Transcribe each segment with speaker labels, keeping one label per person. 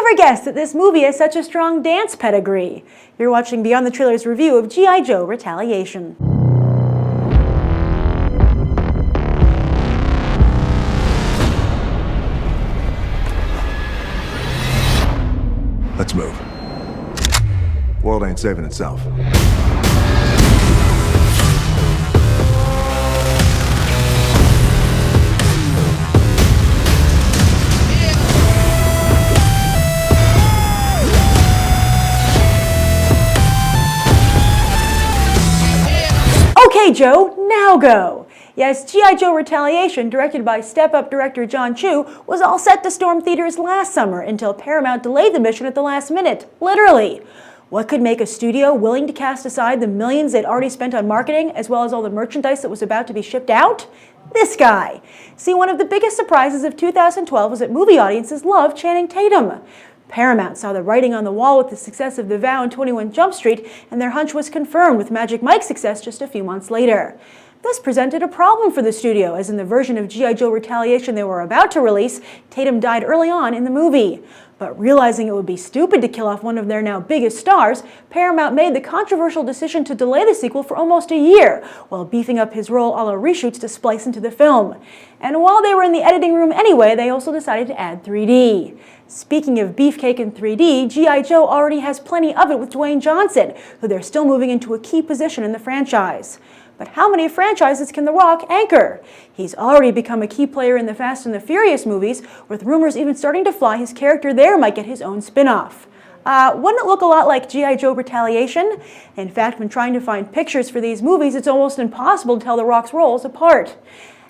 Speaker 1: never guessed that this movie has such a strong dance pedigree. You're watching Beyond the Trailers review of GI Joe Retaliation.
Speaker 2: Let's move. World ain't saving itself.
Speaker 1: Okay, Joe, now go! Yes, GI Joe Retaliation, directed by step-up director Jon Chu, was all set to storm theaters last summer until Paramount delayed the mission at the last minute, literally. What could make a studio willing to cast aside the millions they'd already spent on marketing, as well as all the merchandise that was about to be shipped out? This guy. See, one of the biggest surprises of 2012 was that movie audiences loved Channing Tatum. Paramount saw the writing on the wall with the success of The Vow and 21 Jump Street, and their hunch was confirmed with Magic Mike's success just a few months later. This presented a problem for the studio, as in the version of GI Joe Retaliation they were about to release, Tatum died early on in the movie. But realizing it would be stupid to kill off one of their now biggest stars, Paramount made the controversial decision to delay the sequel for almost a year, while beefing up his role a la reshoots to splice into the film. And while they were in the editing room anyway, they also decided to add 3D. Speaking of beefcake in 3D, GI Joe already has plenty of it with Dwayne Johnson, who they're still moving into a key position in the franchise. But how many franchises can The Rock anchor? He's already become a key player in the Fast and the Furious movies, with rumors even starting to fly his character there might get his own spin-off. Wouldn't it look a lot like GI Joe Retaliation? In fact, when trying to find pictures for these movies, it's almost impossible to tell The Rock's roles apart.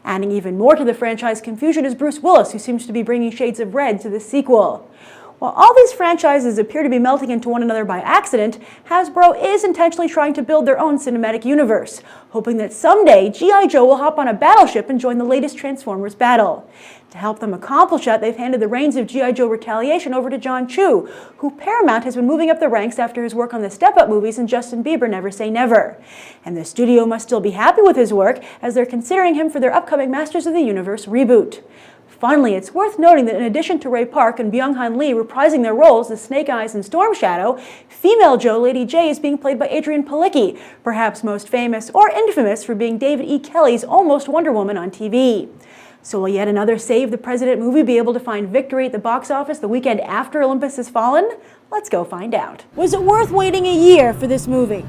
Speaker 1: Adding even more to the franchise confusion is Bruce Willis, who seems to be bringing shades of red to the sequel. While all these franchises appear to be melting into one another by accident, Hasbro is intentionally trying to build their own cinematic universe, hoping that someday GI Joe will hop on a battleship and join the latest Transformers battle. To help them accomplish that, they've handed the reins of GI Joe Retaliation over to Jon Chu, who Paramount has been moving up the ranks after his work on the Step Up movies and Justin Bieber Never Say Never. And the studio must still be happy with his work, as they're considering him for their upcoming Masters of the Universe reboot. Finally, it's worth noting that in addition to Ray Park and Byung-hun Lee reprising their roles as Snake Eyes and Storm Shadow, female Joe, Lady J, is being played by Adrienne Palicki, perhaps most famous or infamous for being David E. Kelley's almost Wonder Woman on TV. So will yet another Save the President movie be able to find victory at the box office the weekend after Olympus Has Fallen? Let's go find out. Was it worth waiting a year for this movie?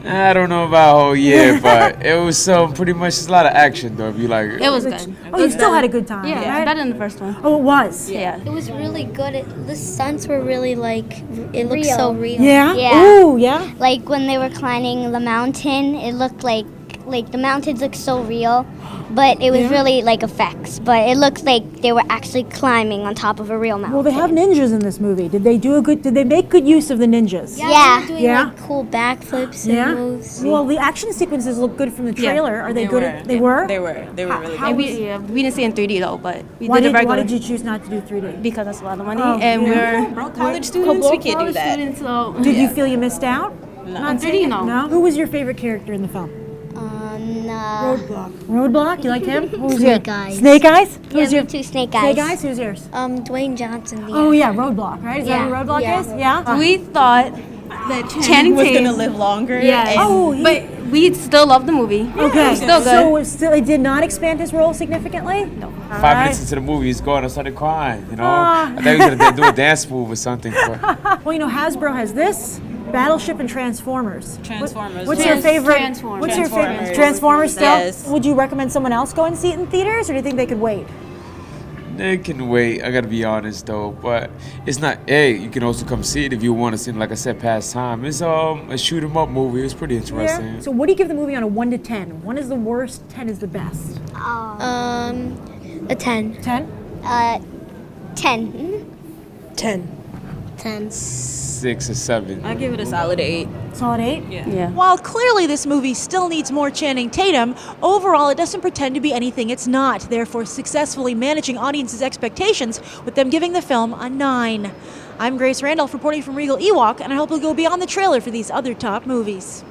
Speaker 3: I don't know about a whole year, but it was pretty much just a lot of action though. If you like it.
Speaker 4: It was good.
Speaker 1: Oh, you still had a good time.
Speaker 4: Yeah,
Speaker 1: right?
Speaker 4: better than the first one.
Speaker 1: Oh, it was?
Speaker 4: Yeah.
Speaker 5: It was really good. The stunts were really it looked so real.
Speaker 1: Yeah?
Speaker 5: Yeah.
Speaker 1: Ooh, yeah?
Speaker 5: Like when they were climbing the mountain, it looked like the mountains looked so real, but it was really like effects. But it looked like they were actually climbing on top of a real mountain.
Speaker 1: Well, they have ninjas in this movie. Did they make good use of the ninjas?
Speaker 5: Yeah.
Speaker 1: Yeah.
Speaker 5: Doing like cool backflips and moves.
Speaker 1: Well, the action sequences look good from the trailer. Are they good? They were?
Speaker 6: They were really
Speaker 1: How
Speaker 6: good.
Speaker 4: We didn't see it in 3D though, but we
Speaker 1: Why
Speaker 4: did it regular.
Speaker 1: why did you choose not to do 3D?
Speaker 4: Because that's a lot of money,
Speaker 1: Oh,
Speaker 4: and
Speaker 1: yeah.
Speaker 6: Broke college students, we can't do that.
Speaker 4: Students, so
Speaker 1: Did you feel you missed out?
Speaker 4: on 3D, no.
Speaker 1: No? Who was your favorite character in the film? Roadblock? You like him? Who's
Speaker 5: Snake Eyes.
Speaker 1: Snake Eyes?
Speaker 5: Yeah,
Speaker 1: Who's your
Speaker 5: me too, Snake Eyes.
Speaker 1: Snake Eyes? Who's yours?
Speaker 5: Dwayne Johnson.
Speaker 1: Oh yeah, Roadblock, right? Is that who
Speaker 5: Yeah.
Speaker 1: Roadblock
Speaker 5: Yeah.
Speaker 1: is? Yeah?
Speaker 4: We thought that Channing
Speaker 6: was
Speaker 4: Tatum
Speaker 6: gonna live longer.
Speaker 4: Yes.
Speaker 6: and-
Speaker 1: Oh,
Speaker 4: but we still love the movie.
Speaker 1: Okay.
Speaker 4: Still good.
Speaker 1: So it did not expand his role significantly? No.
Speaker 3: 5 minutes into the movie, he's going. I started crying. You know,
Speaker 1: Ah.
Speaker 3: I thought he was gonna do a dance move or something. But
Speaker 1: Well, Hasbro has this, Battleship, and Transformers.
Speaker 6: Transformers.
Speaker 1: What's your favorite?
Speaker 4: Transformers.
Speaker 1: What's your favorite?
Speaker 6: Transformers.
Speaker 1: Transformers still?
Speaker 6: Yes.
Speaker 1: Would you recommend someone else go and see it in theaters, or do you think they could wait?
Speaker 3: they can wait. I gotta be honest though, but it's not. Hey, you can also come see it if you want to see it. Like I said, past time. It's a shoot 'em up movie. It's pretty interesting.
Speaker 1: So what do you give the movie on a 1 to 10? 1 is the worst, 10 is the best.
Speaker 5: A 10.
Speaker 1: 10?
Speaker 5: 10.
Speaker 6: 10.
Speaker 5: 10.
Speaker 3: 6 or 7.
Speaker 6: I give it a solid 8.
Speaker 1: Solid 8?
Speaker 4: Yeah.
Speaker 7: While clearly this movie still needs more Channing Tatum, overall it doesn't pretend to be anything it's not, therefore successfully managing audiences' expectations with them giving the film a 9. I'm Grace Randolph reporting from Regal Ewok, and I hope you'll go beyond the trailer for these other top movies.